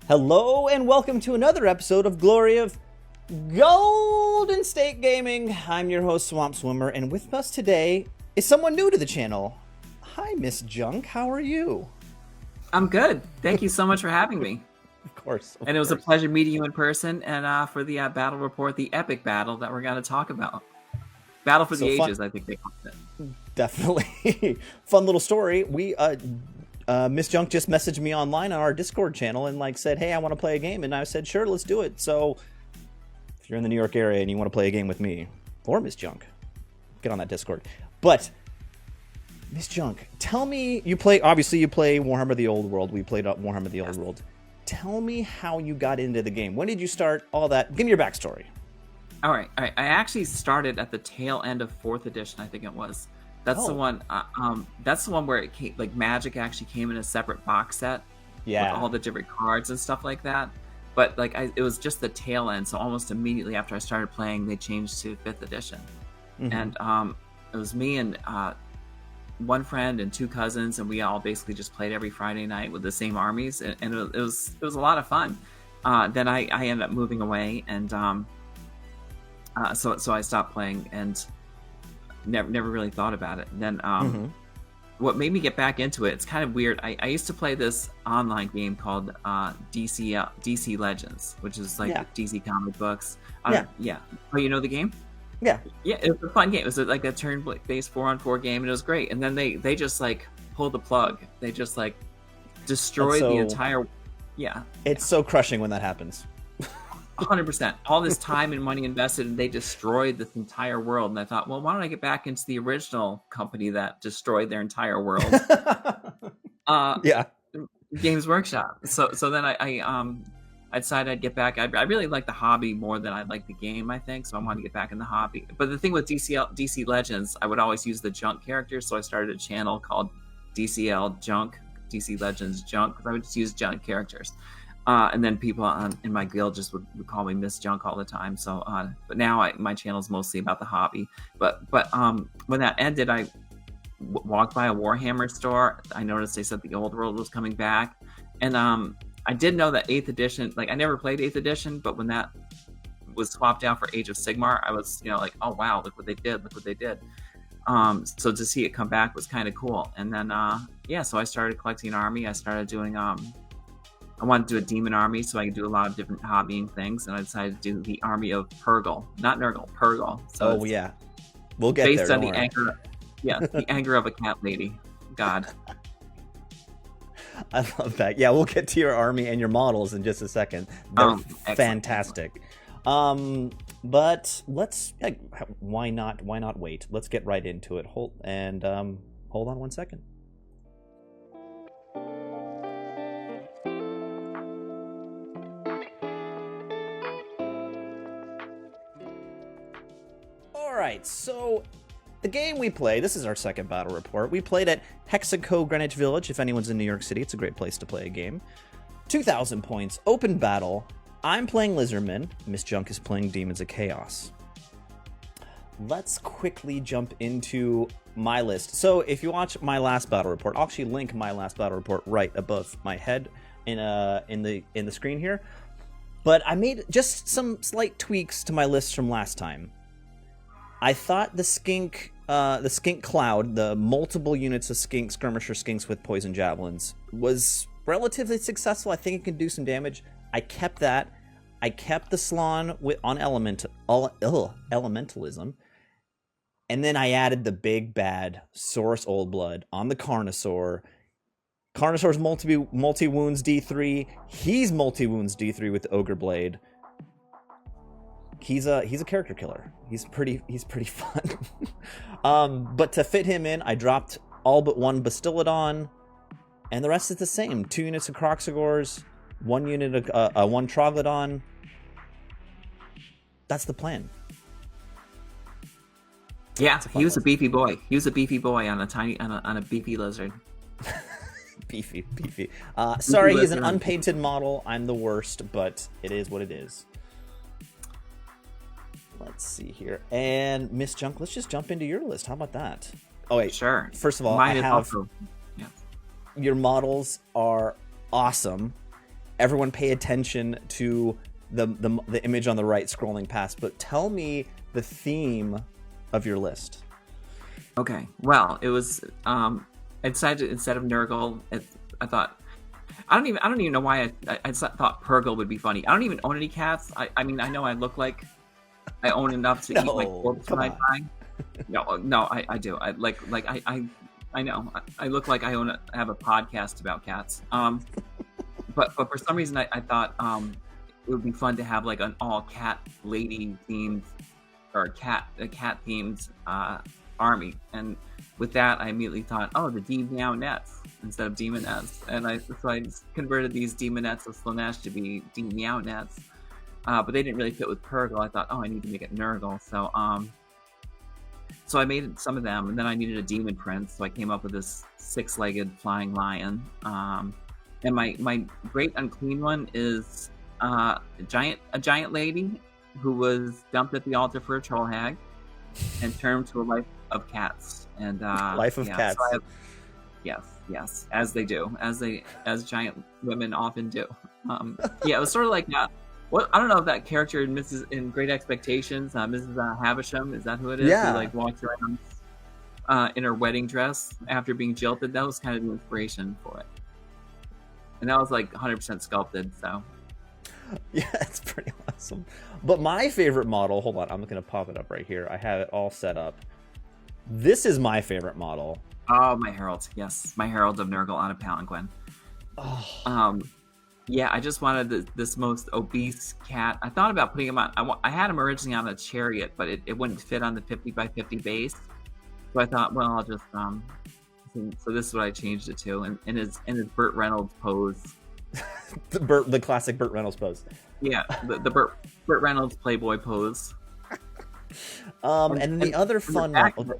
Hello and welcome to another episode of Glory of Golden State Gaming. I'm your host, Swamp Swimmer, and with us today is someone new to the channel. Hi, Miss Junk. How are you? I'm good. Thank you so much for having me. Of course. And it was a pleasure meeting you in person and for the battle report, the epic battle that we're going to talk about. Battle for the Ages, I think they called it. Definitely. Fun little story. Miss Junk just messaged me online on our Discord channel and said, hey, I want to play a game. And I said, sure, let's do it. So if you're in the New York area and you want to play a game with me or Miss Junk, get on that Discord. But Miss Junk, tell me, obviously you play Warhammer the Old World. We played Warhammer the Old World. Tell me how you got into the game. When did you start all that? Give me your backstory. All right. I actually started at the tail end of 4th edition, I think it was. That's the one. That's the one where it came, Magic actually came in a separate box set, with all the different cards and stuff like that. But it was just the tail end. So almost immediately after I started playing, they changed to 5th edition, and it was me and one friend and 2 cousins, and we all basically just played every Friday night with the same armies, and it was a lot of fun. Then I ended up moving away, and so I stopped playing and never really thought about it. And then what made me get back into it, it's kind of weird. I used to play this online game called DC Legends, which is DC comic books. Yeah. Oh, you know the game? Yeah, it was a fun game. It was like a turn-based 4-on-4 game, and it was great. And then they just pulled the plug. They just destroyed the entire. Yeah, it's so crushing when that happens. 100%. All this time and money invested, and they destroyed this entire world. And I thought, well, why don't I get back into the original company that destroyed their entire world? Games Workshop. So then I decided I'd get back. I really like the hobby more than I like the game, I think. So I wanted to get back in the hobby. But the thing with DC Legends, I would always use the junk characters. So I started a channel called DCL Junk, DC Legends Junk, because I would just use junk characters. And then people in my guild just would call me Miss Junk all the time. So, but now my channel is mostly about the hobby. But when that ended, I walked by a Warhammer store. I noticed they said the Old World was coming back, and I did know that 8th edition. I never played 8th edition, but when that was swapped out for Age of Sigmar, I was oh wow, look what they did. So to see it come back was kind of cool. And then so I started collecting an army. I started doing I wanted to do a demon army, so I could do a lot of different hobbying things, and I decided to do the army of Purgle, not Nurgle, Purgle. So we'll get based there. On the anger, the anger of a cat lady. God, I love that. Yeah, we'll get to your army and your models in just a second. They're fantastic. But let's. Why not wait? Let's get right into it. Hold on 1 second. Alright, so the game we play, this is our second battle report. We played at Hexaco Greenwich Village. If anyone's in New York City, it's a great place to play a game. 2,000 points, open battle. I'm playing Lizardmen. Miss Junk is playing Demons of Chaos. Let's quickly jump into my list. So if you watch my last battle report, I'll actually link my last battle report right above my head in the screen here. But I made just some slight tweaks to my list from last time. I thought the skink cloud, the multiple units of skirmisher skinks with poison javelins, was relatively successful. I think it can do some damage. I kept that. I kept the Slann on elementalism, and then I added the big bad Saurus Oldblood on the Carnosaur. Carnosaur's multi wounds D3. He's multi wounds D3 with the Ogre Blade. He's a character killer. He's pretty fun. But to fit him in, I dropped all but 1 Bastillodon, and the rest is the same. 2 units of Croxagors, 1 unit of 1 Troglodon. That's the plan. Yeah, he was a beefy boy. He was a beefy boy on a beefy lizard. beefy. Sorry, he's an unpainted model. I'm the worst, but it is what it is. Let's see here. And Miss Junk, let's just jump into your list. How about that? Oh, wait. Sure. First of all, your models are awesome. everyone pay attention to the image on the right scrolling past, but tell me the theme of your list. Okay. Well, it was I decided instead of Nurgle, I thought I don't even know why I thought Purgle would be funny. I don't even own any cats. I mean, I know I look like I own enough to eat my corpse when I die. No, I do. I know. I look like I have a podcast about cats. But for some reason I thought it would be fun to have like an all cat lady themed or a cat themed army. And with that, I immediately thought, oh, the Demonettes instead of Demonettes. And I just converted these Demonettes of Slaanesh to be Demonettes. But they didn't really fit with Purgle. I thought, oh, I need to make it Nurgle. So I made some of them, and then I needed a demon prince. So I came up with this 6-legged flying lion. And my great unclean one is a giant lady who was dumped at the altar for a troll hag and turned to a life of cats. And life of cats. So yes, as they do, as giant women often do. It was sort of like what I don't know if that character in Great Expectations, Mrs. Havisham, is that who it is? Yeah. Who like walks around in her wedding dress after being jilted. That was kind of the inspiration for it, and that was like 100% sculpted. So yeah, it's pretty awesome. But my favorite model, hold on, I'm gonna pop it up right here. I have it all set up. This is my favorite model. Oh, my Herald. Yes, my Herald of Nurgle on a palanquin. Oh. Yeah, I just wanted this most obese cat. I thought about putting him on. I had him originally on a chariot, but it wouldn't fit on the 50 by 50 base. So I thought, well, I'll just So this is what I changed it to, and in his Burt Reynolds pose. the classic Burt Reynolds pose. Yeah, the Burt Reynolds Playboy pose. And then the other fun one.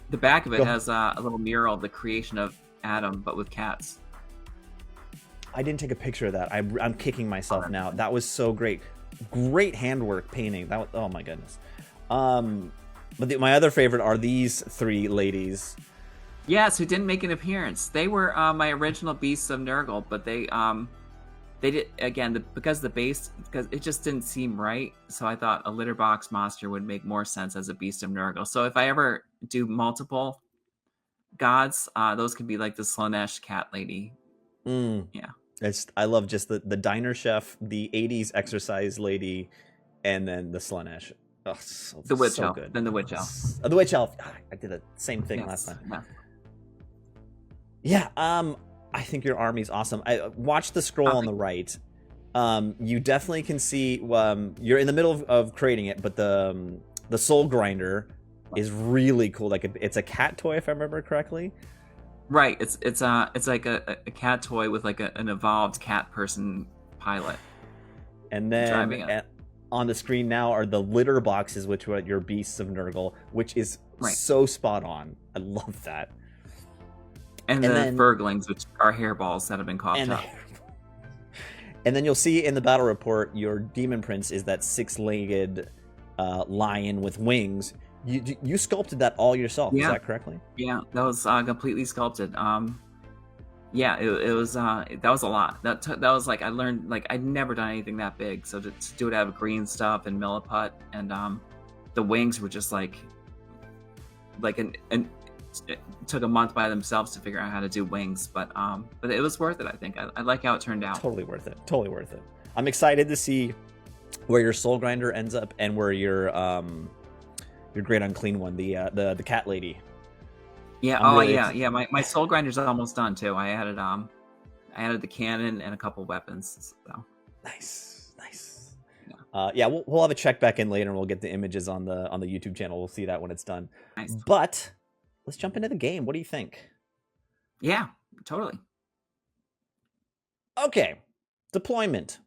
The back of it has a little mural of the creation of Adam, but with cats. I didn't take a picture of that. I'm kicking myself now. That was so great. Great handwork painting. That was, oh my goodness. But my other favorite are these 3 ladies. Yes, who didn't make an appearance. They were my original Beasts of Nurgle, but they did again because it just didn't seem right. So I thought a litter box monster would make more sense as a Beast of Nurgle. So if I ever do multiple gods, those could be like the Slaanesh cat lady. Yeah. I love just the diner chef, the 80s exercise lady, and then the Slaanesh. Oh, the witch so elf. good. Then the witch elf. The witch elf. I did the same thing last time. Yeah. I think your army's awesome. I watch the scroll on the right. You definitely can see. You're in the middle of creating it, but the soul grinder is really cool. Like it's a cat toy, if I remember correctly. Right, it's like a cat toy with like an evolved cat person pilot. And then on the screen now are the litter boxes, which are your Beasts of Nurgle, which is so spot on. I love that. And then Furglings, which are hairballs that have been coughed up. And then you'll see in the battle report, your Demon Prince is that 6-legged lion with wings. You sculpted that all yourself, is that correctly? Yeah, that was completely sculpted. It was that was a lot. That was like I learned like I'd never done anything that big. So to do it out of green stuff and milliput, and the wings were just like it took a month by themselves to figure out how to do wings, but it was worth it. I think I like how it turned out. Totally worth it. I'm excited to see where your soul grinder ends up and where your great unclean one, the cat lady. Yeah. My soul grinder's almost done too. I added the cannon and a couple weapons. So nice. Yeah. We'll have a check back in later, and we'll get the images on the YouTube channel. We'll see that when it's done. Nice. But let's jump into the game. What do you think? Yeah, totally. Okay, deployment.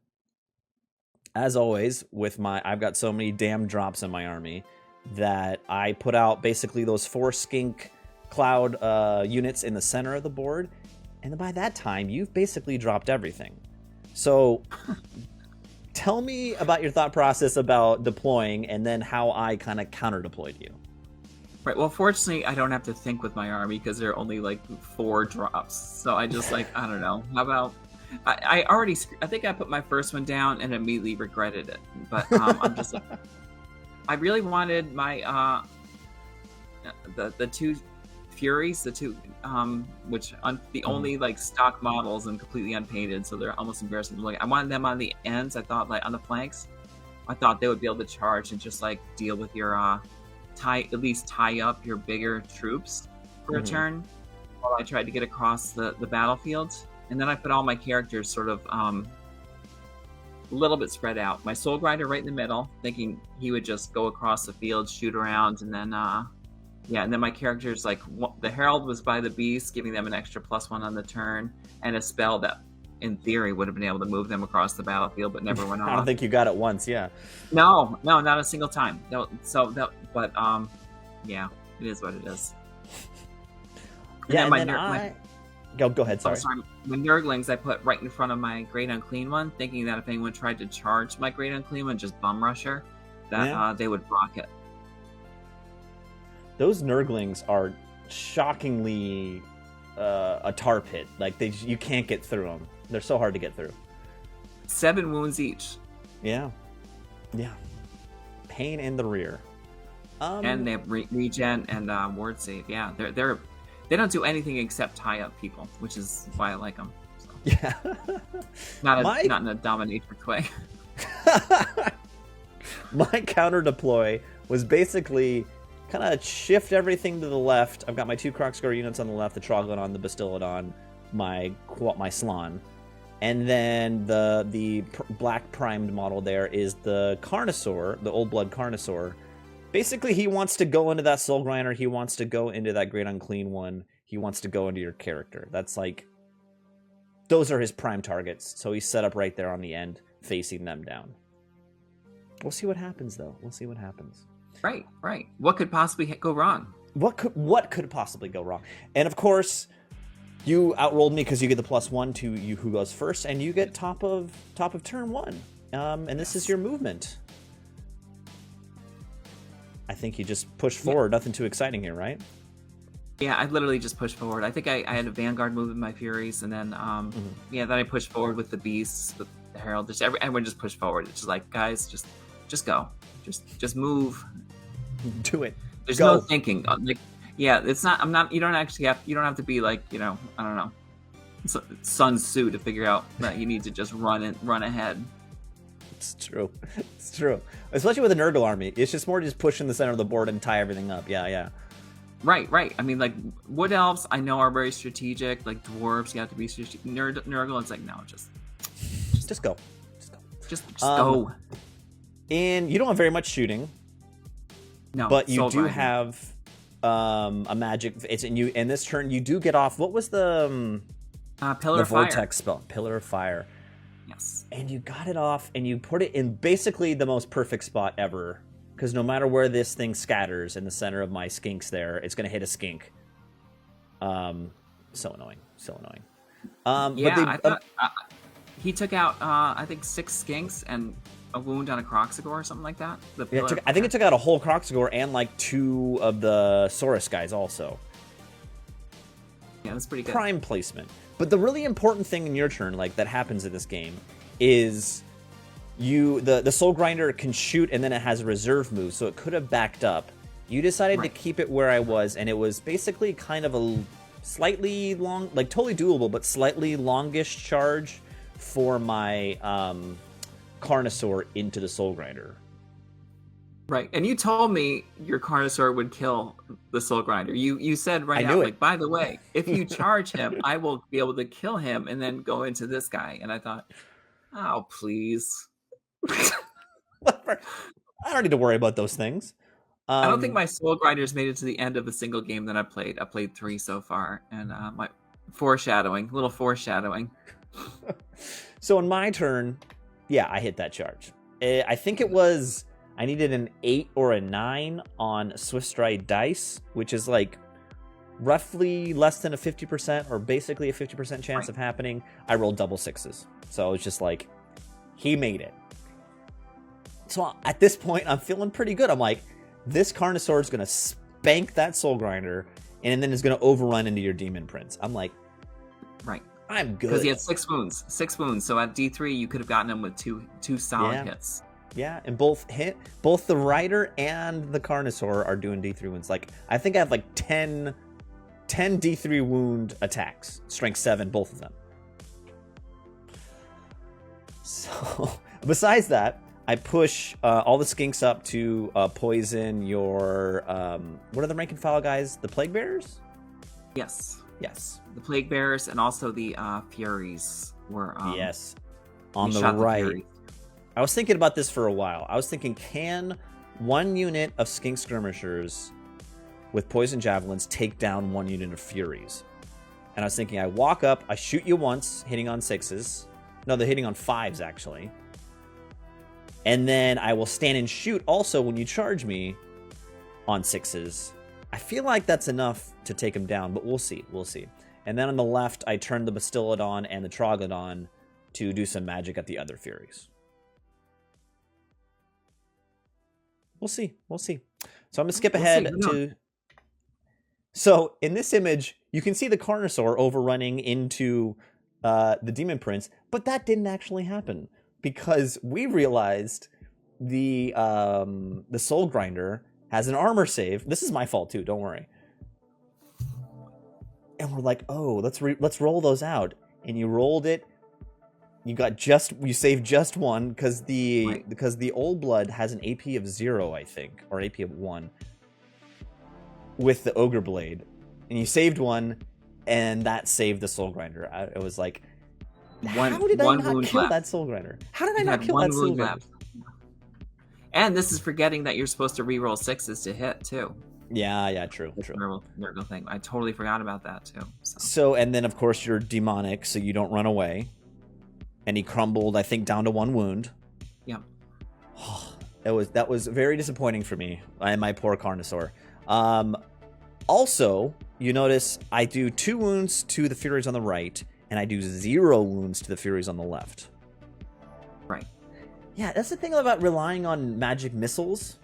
As always, I've got so many damn drops in my army that I put out basically those 4 skink cloud units in the center of the board, and then by that time, you've basically dropped everything. So tell me about your thought process about deploying, and then how I kind of counter-deployed you. Right, well, fortunately, I don't have to think with my army, because there are only, 4 drops. So I just, I don't know. How I think I put my first one down and immediately regretted it. But I'm just like, I really wanted my the two Furies, the two the only like stock models and completely unpainted, so they're almost embarrassing to look at. I wanted them on the ends. I thought like on the flanks, I thought they would be able to charge and just like deal with your at least tie up your bigger troops for a turn while I tried to get across the battlefield. And then I put all my characters sort of a little bit spread out. My Soul Grinder right in the middle, thinking he would just go across the field, shoot around, and then and then my characters, like the Herald was by the Beast, giving them an extra +1 on the turn, and a spell that in theory would have been able to move them across the battlefield, but never went off. I don't think you got it once, yeah. No, not a single time. It is what it is. Yeah, Go ahead, sorry. My Nurglings I put right in front of my Great Unclean One, thinking that if anyone tried to charge my Great Unclean One, just bum rush her, that they would block it. Those Nurglings are shockingly a tar pit. Like, you can't get through them. They're so hard to get through. 7 wounds each. Yeah. Pain in the rear. And they have regen and ward save. Yeah, they don't do anything except tie up people, which is why I like them. So. Yeah. Not in a dominatrix way. My counter deploy was basically kind of shift everything to the left. I've got my 2 Kroxgor units on the left, the Troglodon, the Bastiladon, my Slann. And then the black primed model there is the Carnosaur, the Old Blood Carnosaur. Basically, he wants to go into that Soul Grinder. He wants to go into that Great Unclean One. He wants to go into your character. That's like... Those are his prime targets. So he's set up right there on the end, facing them down. We'll see what happens, though. We'll see what happens. Right. What could possibly go wrong? What could possibly go wrong? And, of course, you outrolled me because you get the +1 to you who goes first, and you get top of turn 1. And this is your movement. I think you just push forward. Nothing too exciting here, right? Yeah, I literally just pushed forward. I think I had a Vanguard move with my Furies, and then then I pushed forward with the Beasts, with the Herald. Just everyone just pushed forward. It's just like, guys, just go, just move, do it. There's no thinking. Like, yeah, it's not. I'm not. You don't actually have. You don't have to be like, I don't know, Sun Tzu to figure out that you need to just run ahead. It's true. Especially with a Nurgle army. It's just more just push in the center of the board and tie everything up. Yeah. Right. I mean, like, Wood Elves, I know are very strategic. Like, Dwarves, you have to be strategic. Nurgle, it's like, no, just go. Just go. And you don't have very much shooting. No, but you do have a magic. It's in you. And this turn, you do get off. What was the Pillar of Fire vortex spell? Pillar of Fire. Yes. And you got it off, and you put it in basically the most perfect spot ever. Because no matter where this thing scatters in the center of my skinks there, it's going to hit a skink. So annoying. I thought, he took out, I think, 6 skinks and a wound on a Kroxigor or something like that. I think it took out a whole Kroxigor and like 2 of the Saurus guys also. Yeah, that's pretty good. Prime placement. But the really important thing in your turn, like that happens in this game, is the Soul Grinder can shoot and then it has a reserve move, so it could have backed up. You decided to keep it where I was, and it was basically kind of a slightly long, like totally doable, but slightly longish charge for my Carnosaur into the Soul Grinder. Right, and you told me your Carnosaur would kill the Soul Grinder. You said right now, like, by the way, if you charge him, I will be able to kill him and then go into this guy. And I thought, oh, please. I don't need to worry about those things. I don't think my Soul Grinders made it to the end of a single game that I played. I played 3 so far, and my little foreshadowing. So in my turn, yeah, I hit that charge. I think it was... I needed an 8 or a 9 on Swift Stride dice, which is like roughly less than a 50% or basically a 50% chance of happening. I rolled double 6s. So it's just like, he made it. So at this point, I'm feeling pretty good. I'm like, this Carnosaur is going to spank that Soul Grinder and then is going to overrun into your Demon Prince. I'm like, I'm Because he good. had 6 wounds. 6 wounds. So at D3, you could have gotten him with two solid Yeah. hits. Yeah, and both the Rider and the Carnosaur are doing D3 wounds. Like, I think I have like 10 D3 wound attacks. Strength 7, both of them. So, besides that, I push all the skinks up to poison your... what are the rank and file guys? The Plague Bearers? Yes. Yes. The Plague Bearers and also the Furies were... yes. On we the shot right. Furies. I was thinking about this for a while. I was thinking, can one unit of skink skirmishers with poison javelins take down one unit of Furies? And I was thinking, I walk up, I shoot you once, hitting on 6s. No, they're hitting on 5s, actually. And then I will stand and shoot also when you charge me on 6s. I feel like that's enough to take them down, but we'll see. We'll see. And then on the left, I turn the Bastillodon and the Troglodon to do some magic at the other Furies. We'll see. We'll see. So I'm going to skip ahead to... So in this image, you can see the Carnosaur overrunning into the Demon Prince, but that didn't actually happen because we realized the Soul Grinder has an armor save. This is my fault too, don't worry. And we're like, oh, let's roll those out. And you rolled it. You saved just one because the Old Blood has an AP of 0, I think, or AP of 1 with the Ogre Blade, and you saved one, and that saved the Soul Grinder. It was like, how did I not kill that Soul Grinder? How did I not kill that Soul Grinder? And this is forgetting that you're supposed to reroll 6s to hit too. Yeah, true. Nurgle thing. I totally forgot about that too. So, and then of course you're demonic, so you don't run away. And he crumbled, I think, down to 1 wound. Yeah. That was very disappointing for me and my poor Carnosaur. Also, you notice I do 2 wounds to the Furies on the right, and I do 0 wounds to the Furies on the left. Right. Yeah, that's the thing about relying on magic missiles.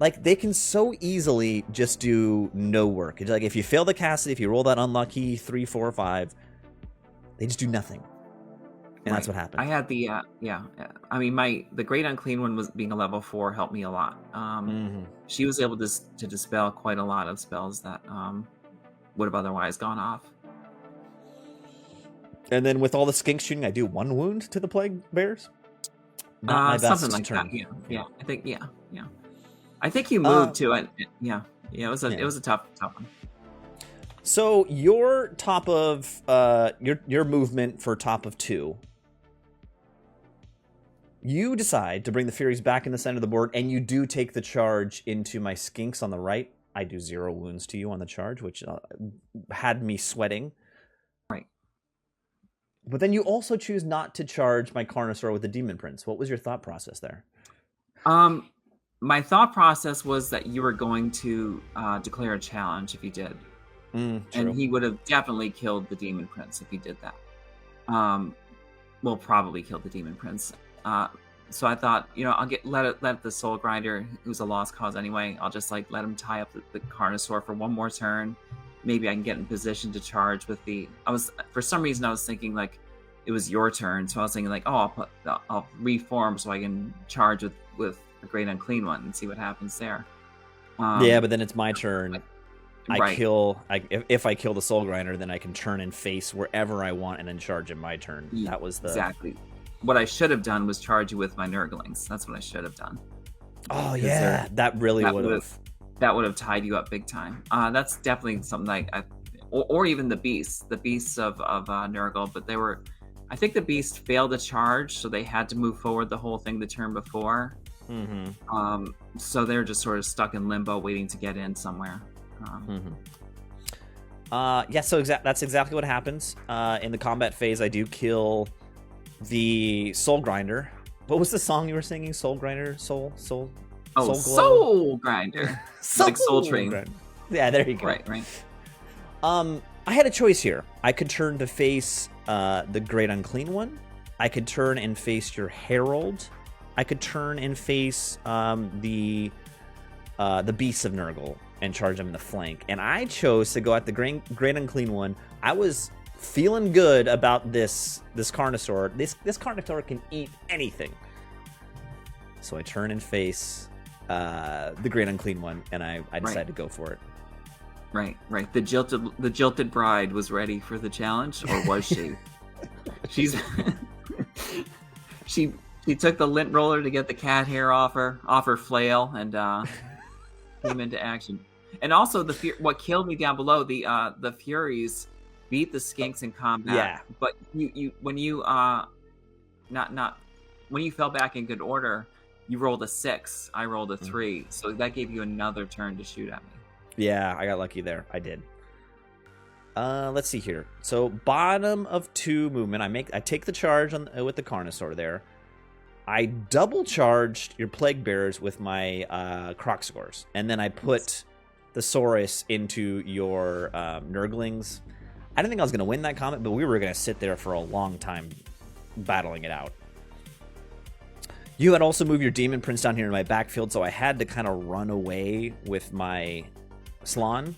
Like, they can so easily just do no work. It's like, if you fail the cast it, if you roll that unlucky 3, 4, 5, they just do nothing. And that's what happened. I had the I mean, the Great Unclean One was being a level 4 helped me a lot. She was able to dispel quite a lot of spells that would have otherwise gone off. And then with all the skink shooting, I do 1 wound to the Plague Bears. Not my best something like turn. that. Yeah. I think I think you moved to it. Yeah. It was a tough one. So your top of your movement for top of 2. You decide to bring the Furies back in the center of the board, and you do take the charge into my skinks on the right. I do 0 wounds to you on the charge, which had me sweating. Right. But then you also choose not to charge my Carnosaur with the Demon Prince. What was your thought process there? My thought process was that you were going to declare a challenge if you did. And he would have definitely killed the Demon Prince if he did that. Well, probably killed the Demon Prince. So I thought, I'll let the Soul Grinder, who's a lost cause anyway, I'll just let him tie up the Carnosaur for 1 more turn. Maybe I can get in position to charge with for some reason I was thinking it was your turn, so I was thinking I'll reform so I can charge with the Great Unclean One and see what happens there. Yeah, but then it's my turn. Right. If I kill the Soul Grinder, then I can turn and face wherever I want and then charge in my turn. That was exactly what I should have done was charge you with my Nurglings. That's what I should have done. Oh yeah, that really would have. That would have tied you up big time. That's definitely something or even the beasts of Nurgle, but they were. I think the beast failed to charge, so they had to move forward the whole thing the turn before. So they're just sort of stuck in limbo, waiting to get in somewhere. So that's exactly what happens. In the combat phase, I do kill the Soul Grinder. What was the song you were singing? Soul Grinder? Soul Glow? Soul Grinder. Like Soul Train. Grinder. Yeah, there you go. Right. I had a choice here. I could turn to face the Great Unclean One. I could turn and face your Herald. I could turn and face the Beasts of Nurgle and charge them in the flank. And I chose to go at the Great Unclean One. I was feeling good about this Carnosaur. This Carnosaur can eat anything. So I turn and face the Great Unclean One, and I decide to go for it. Right. The jilted bride was ready for the challenge, or was she? She took the lint roller to get the cat hair off her flail, and came into action. And also what killed me down below, the Furies beat the Skinks in combat. Yeah. But when you fell back in good order, you rolled a 6. I rolled a 3, so that gave you another turn to shoot at me. Yeah, I got lucky there. I did. Let's see here. So bottom of 2 movement. I take the charge with the Carnosaur there. I double charged your Plague Bearers with my Croxagors, and then I put the Saurus into your Nurglings. I didn't think I was going to win that combat, but we were going to sit there for a long time battling it out. You had also moved your Demon Prince down here in my backfield, so I had to kind of run away with my Slann.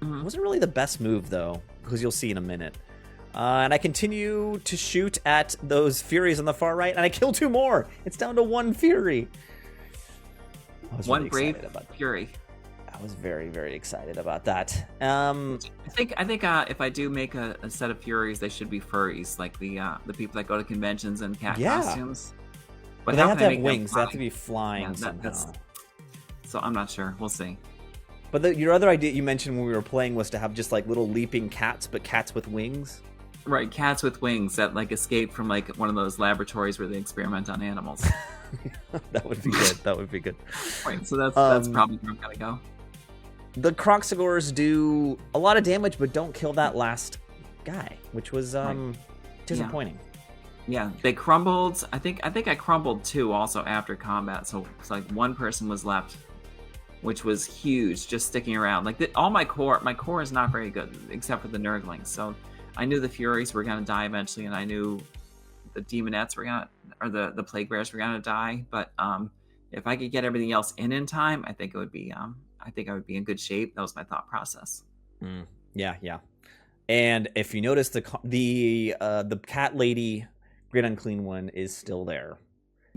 It wasn't really the best move, though, because you'll see in a minute. And I continue to shoot at those Furies on the far right, and I kill 2 more. It's down to 1 Fury. One brave Fury. I was very, very excited about that. I think if I do make a set of Furies, they should be furries, like the people that go to conventions and cat costumes. But they have to have wings. They have to be flying somehow. So I'm not sure. We'll see. But your other idea you mentioned when we were playing was to have just like little leaping cats, but cats with wings. Right, cats with wings that like escape from like one of those laboratories where they experiment on animals. That would be good. That would be good. Right, so that's probably where I'm gonna go. The Croxagors do a lot of damage, but don't kill that last guy, which was disappointing. Yeah, they crumbled. I think I crumbled 2 also after combat, so it's like 1 person was left, which was huge, just sticking around. Like all my core is not very good, except for the Nurglings. So I knew the Furies were gonna die eventually, and I knew the Demonettes the Plague Bears were gonna die. But if I could get everything else in time, I think it would be I think I would be in good shape. That was my thought process. Yeah. And if you notice, the cat lady, Great Unclean One, is still there,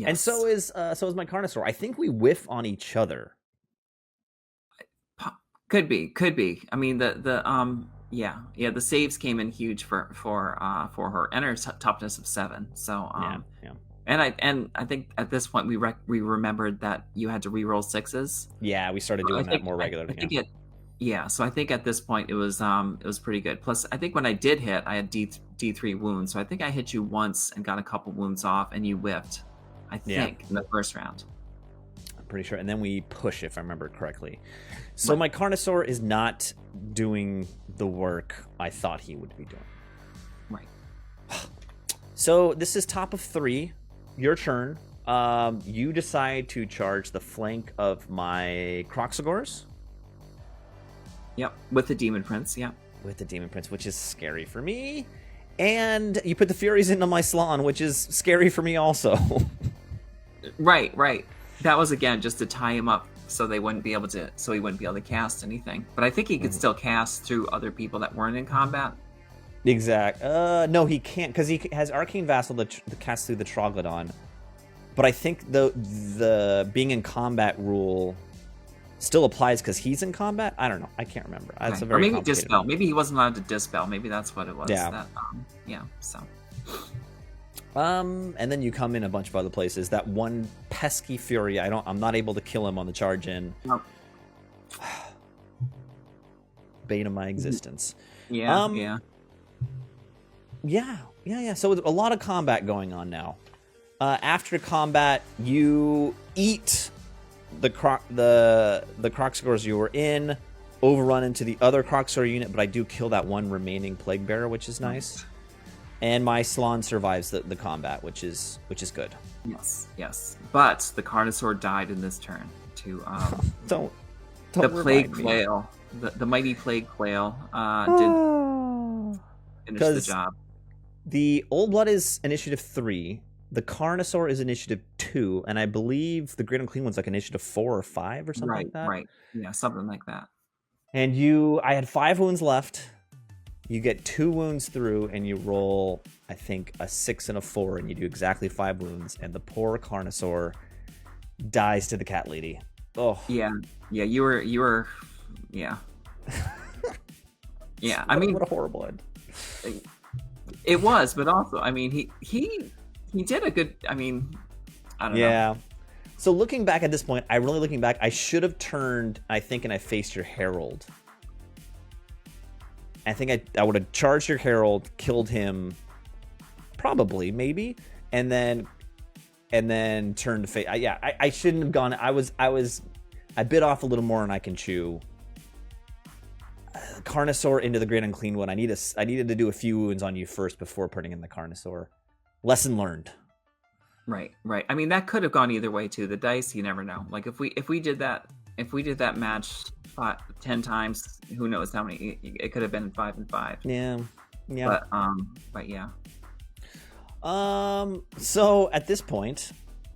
and so is my Carnosaur. I think we whiff on each other. Could be. I mean, the saves came in huge for her, and her toughness of 7. So yeah. And I think at this point we remembered that you had to reroll 6s. Yeah, we started doing that more regularly. So I think at this point it was pretty good. Plus, I think when I did hit, I had D3 wounds. So I think I hit you once and got a couple wounds off, and you whiffed. I think in the first round. I'm pretty sure, and then we push, if I remember correctly. So my Carnosaur is not doing the work I thought he would be doing. Right. So this is top of 3. Your turn. You decide to charge the flank of my Croxagors. Yep, with the Demon Prince, yeah. With the Demon Prince, which is scary for me. And you put the Furies into my Slann, which is scary for me also. Right. That was, again, just to tie him up so he wouldn't be able to cast anything. But I think he could still cast through other people that weren't in combat. Exact. No, he can't, because he has Arcane Vassal that casts through the Troglodon. But I think the being in combat rule still applies because he's in combat. I don't know. I can't remember. That's a very or maybe dispel. Maybe he wasn't allowed to dispel. Maybe that's what it was. Yeah. So. And then you come in a bunch of other places. That one pesky Fury. I'm not able to kill him on the charge in. Nope. Bane of my existence. Yeah. So a lot of combat going on now. After combat, you eat the Croxagors you were in, overrun into the other Croxagor unit, but I do kill that one remaining Plague Bearer, which is nice. And my Slann survives the combat, which is good. Yes. But the Carnosaur died in this turn to don't the Plague Quail. The mighty Plague Quail did finish the job. The Old Blood is initiative 3. The Carnosaur is initiative 2, and I believe the Great Unclean One's like initiative 4 or 5 or something like that. Right. Yeah, something like that. And I had 5 wounds left. You get 2 wounds through, and you roll, I think, a 6 and a 4, and you do exactly 5 wounds, and the poor Carnosaur dies to the cat lady. Oh. Yeah. You were. Yeah. Yeah. I mean, what a horrible end. It was, but also, I mean, he did a good. I mean, I don't know. Yeah. So looking back at this point, I should have turned, I think, and I faced your Herald. I think I would have charged your Herald, killed him, probably, maybe, and then turned to face. I shouldn't have gone. I bit off a little more than I can chew. Carnosaur into the Great Unclean One. I needed to do a few wounds on you first before putting in the Carnosaur. Lesson learned. Right. I mean, that could have gone either way too. The dice, you never know. Like if we did that match 10 times, who knows how many? It could have been 5 and 5. Yeah. But yeah. So at this point,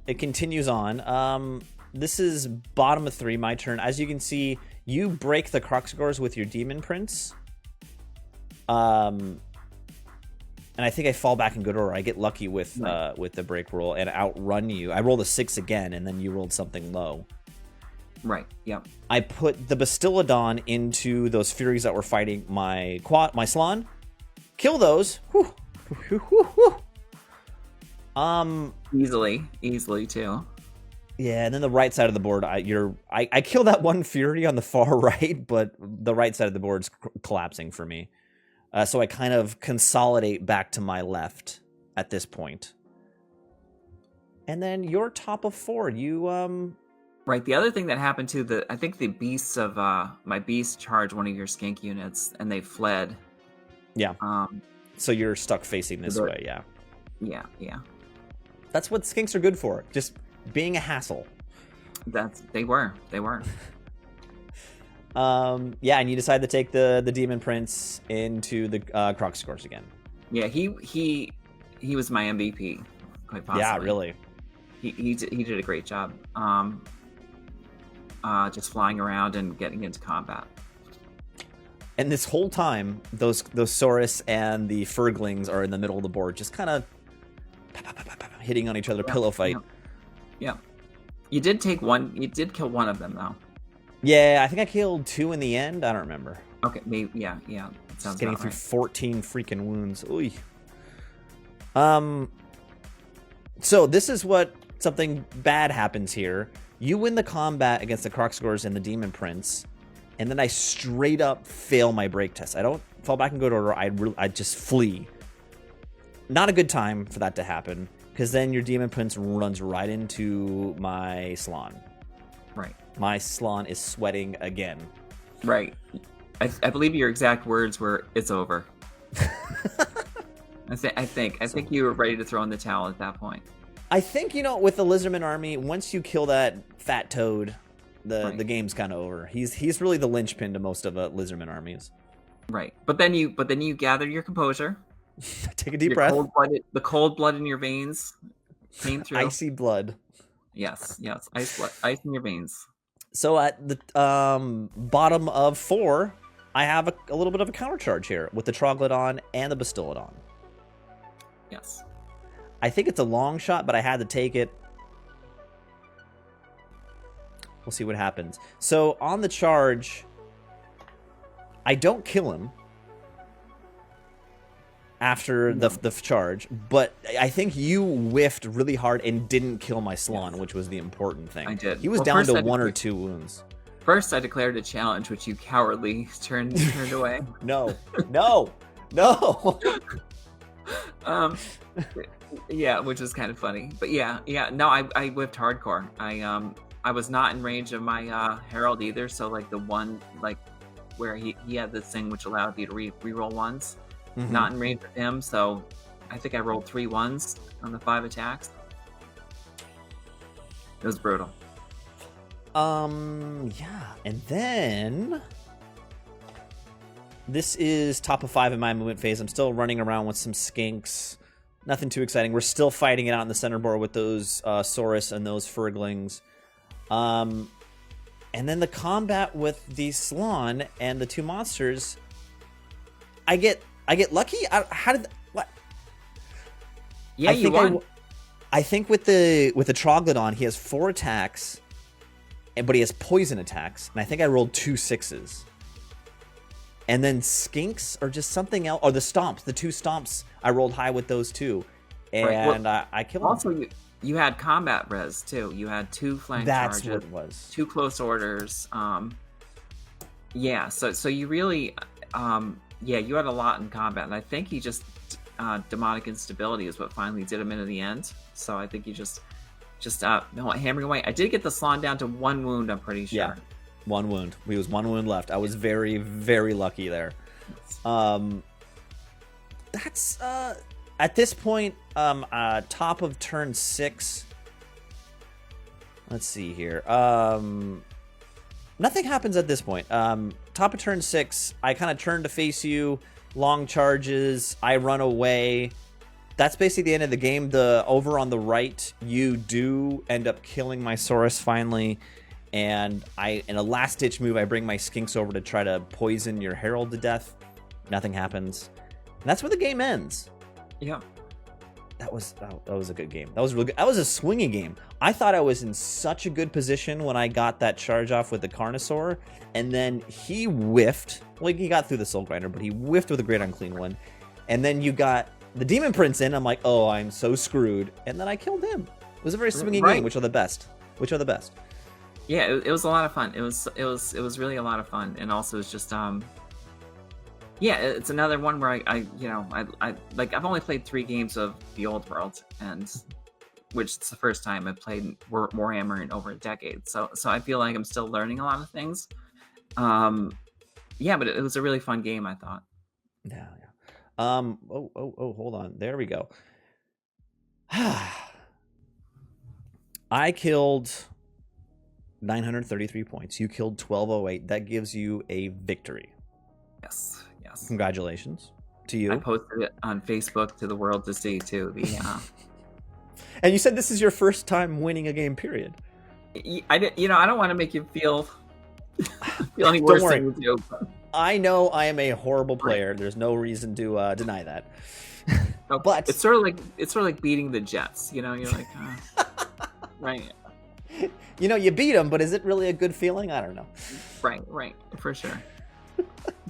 it continues on. This is bottom of 3, my turn. As you can see, you break the Croxgors with your Demon Prince. And I think I fall back in good order. I get lucky with the break roll and outrun you. I rolled a 6 again, and then you rolled something low. Right. Yep. I put the Bastiladon into those Furies that were fighting my Slann. Kill those. Whew. Easily too. Yeah, and then the right side of the board, I kill that one Fury on the far right, but the right side of the board's collapsing for me. So I kind of consolidate back to my left at this point. And then your top of 4, you Right. The other thing that happened too, I think the beasts of my beast charged one of your skink units and they fled. Yeah. So you're stuck facing this way, yeah. Yeah. That's what skinks are good for. Just being a hassle. They were. Yeah, and you decide to take the Demon Prince into the Croxgors again. Yeah, he was my MVP, quite possibly. Yeah, really. He did a great job. Just flying around and getting into combat. And this whole time, those Saurus and the Furglings are in the middle of the board, just kind of hitting on each other, pillow fight. Yeah. You did take one. You did kill one of them, though. Yeah, I think I killed 2 in the end. I don't remember. Okay, maybe. Yeah. That sounds getting about through right. 14 freaking wounds. Oy. So this is what something bad happens here. You win the combat against the Croxgors and the Demon Prince, and then I straight up fail my break test. I don't fall back in good order. I just flee. Not a good time for that to happen, because then your Demon Prince runs right into my Slann. Right. My Slann is sweating again. Right. I believe your exact words were, "It's over." I think you were ready to throw in the towel at that point. I think, with the Lizardmen army, once you kill that fat toad, the game's kind of over. He's really the linchpin to most of Lizardmen armies. Right. But then you gather your composure. Take a deep breath. The cold blood in your veins came through. Icy blood. Yes. Ice in your veins. So at the bottom of 4, I have a little bit of a countercharge here with the Troglodon and the Bastiladon. Yes. I think it's a long shot, but I had to take it. We'll see what happens. So on the charge, I don't kill him after the charge, but I think you whiffed really hard and didn't kill my Slann, which was the important thing. I did. He was down to 1 or 2 wounds. First, I declared a challenge, which you cowardly turned away. No. Yeah, which is kind of funny. But yeah. No, I whipped hardcore. I was not in range of my Herald either. So like the one where he had this thing which allowed you to reroll ones. Mm-hmm. Not in range of him. So I think I rolled 3 ones on the 5 attacks. It was brutal. Yeah, and then this is top of 5 in my movement phase. I'm still running around with some skinks. Nothing too exciting. We're still fighting it out in the center board with those Saurus and those Furglings. And then the combat with the Slann and the 2 monsters. I get lucky. How did what? Yeah, you won. I think with the Troglodon, he has 4 attacks, but he has poison attacks, and I think I rolled 2 6s. And then skinks or just something else, or the stomps, the 2 stomps, I rolled high with those too, and I killed also, him. You had combat res too. You had 2 flank charges. That's what it was. 2 close orders. Yeah. So you really, you had a lot in combat, and I think he just demonic instability is what finally did him into the end. So I think you just hammering away. I did get the Slon down to 1 wound. I'm pretty sure. Yeah. 1 wound. We was 1 wound left. I was very, very lucky there. That's at this point, top of turn 6. Let's see here. Nothing happens at this point. Top of turn 6, I kind of turn to face you. Long charges. I run away. That's basically the end of the game. Over on the right, you do end up killing my Saurus finally. And in a last-ditch move, I bring my Skinks over to try to poison your Herald to death. Nothing happens. And that's where the game ends. Yeah. That was a good game. That was really good. That was a swingy game. I thought I was in such a good position when I got that charge off with the Carnosaur. And then he whiffed. Well, he got through the Soul Grinder, but he whiffed with a Great Unclean One. And then you got the Demon Prince in. I'm like, oh, I'm so screwed. And then I killed him. It was a very swingy game. Which are the best? Yeah, it was a lot of fun. It was really a lot of fun, and also it's just it's another one where I I've only played 3 games of the old world, and which it's the first time I've played Warhammer in over a decade. So I feel like I'm still learning a lot of things. But it was a really fun game, I thought. Yeah. Hold on. There we go. I killed 933 points. You killed 1208. That gives you a victory. Yes. Congratulations to you. I posted it on Facebook to the world to see too. And you said this is your first time winning a game, period. I don't want to make you feel any worse than you do. I know I am a horrible player. There's no reason to deny that. But it's sort of like beating the Jets. You're like, right. You beat them, but is it really a good feeling? I don't know. Right, for sure.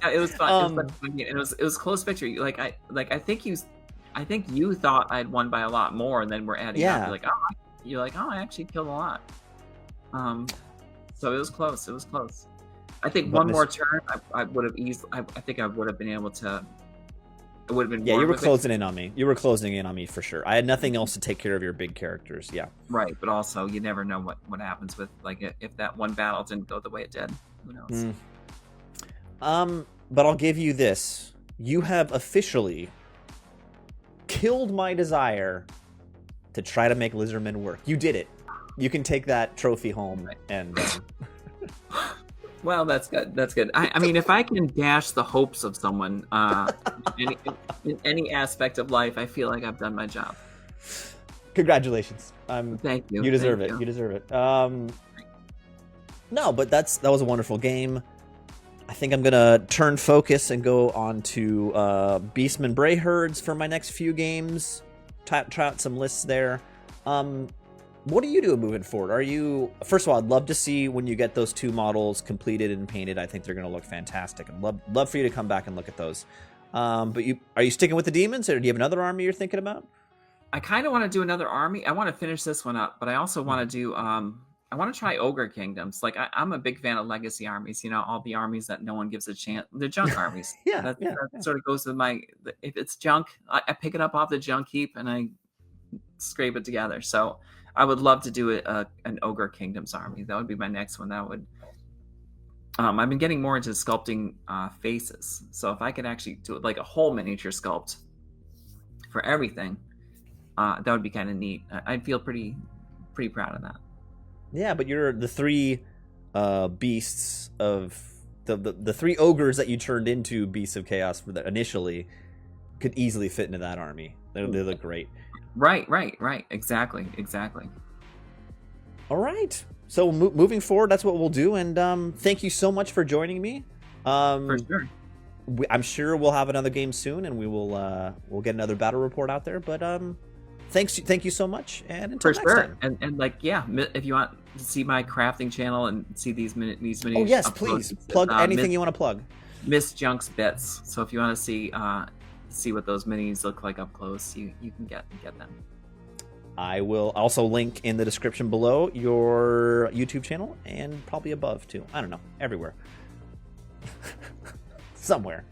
Yeah, it was fun. It was a close victory. I think you thought I'd won by a lot more, and then we're adding up. You're like, I actually killed a lot. So it was close. I think one more turn, I would have easily. I think I would have been able to. It would have been. Yeah, you were closing in on me. You were closing in on me for sure. I had nothing else to take care of your big characters. Yeah. Right, but also you never know what happens with if that one battle didn't go the way it did. Who knows? But I'll give you this: you have officially killed my desire to try to make Lizardmen work. You did it. You can take that trophy home and. Well, that's good. I mean, if I can dash the hopes of someone in any aspect of life, I feel like I've done my job. Congratulations. Thank you. You deserve it. You deserve it. No, but that was a wonderful game. I think I'm gonna turn focus and go on to Beastmen Bray Herds for my next few games. Try out some lists there. What are you doing moving forward? First of all, I'd love to see when you get those 2 models completed and painted. I think they're going to look fantastic. I'd love for you to come back and look at those. But are you sticking with the Demons, or do you have another army you're thinking about? I kind of want to do another army. I want to finish this one up, but I also want to do. I want to try Ogre Kingdoms. I'm a big fan of legacy armies. All the armies that no one gives a chance. They're junk armies. That sort of goes with my. If it's junk, I pick it up off the junk heap and I scrape it together. So. I would love to do an Ogre Kingdoms army. That would be my next one. That would. I've been getting more into sculpting faces. So if I could actually do it like a whole miniature sculpt for everything, that would be kind of neat. I'd feel pretty proud of that. Yeah, but you're the 3 beasts of the 3 ogres that you turned into beasts of chaos initially could easily fit into that army. They look great. Right. Exactly. All right. So moving forward, that's what we'll do. And thank you so much for joining me. For sure. I'm sure we'll have another game soon, and we'll get another battle report out there. But thank you so much, and until next time. And like, yeah, if you want to see my crafting channel and see these minis. Oh yes, please plug anything you want to plug. Miss Junk's Bits. So if you want to see what those minis look like up close, you can get them. I will also link in the description below your YouTube channel, and probably above too. I don't know, everywhere. Somewhere.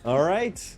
All right.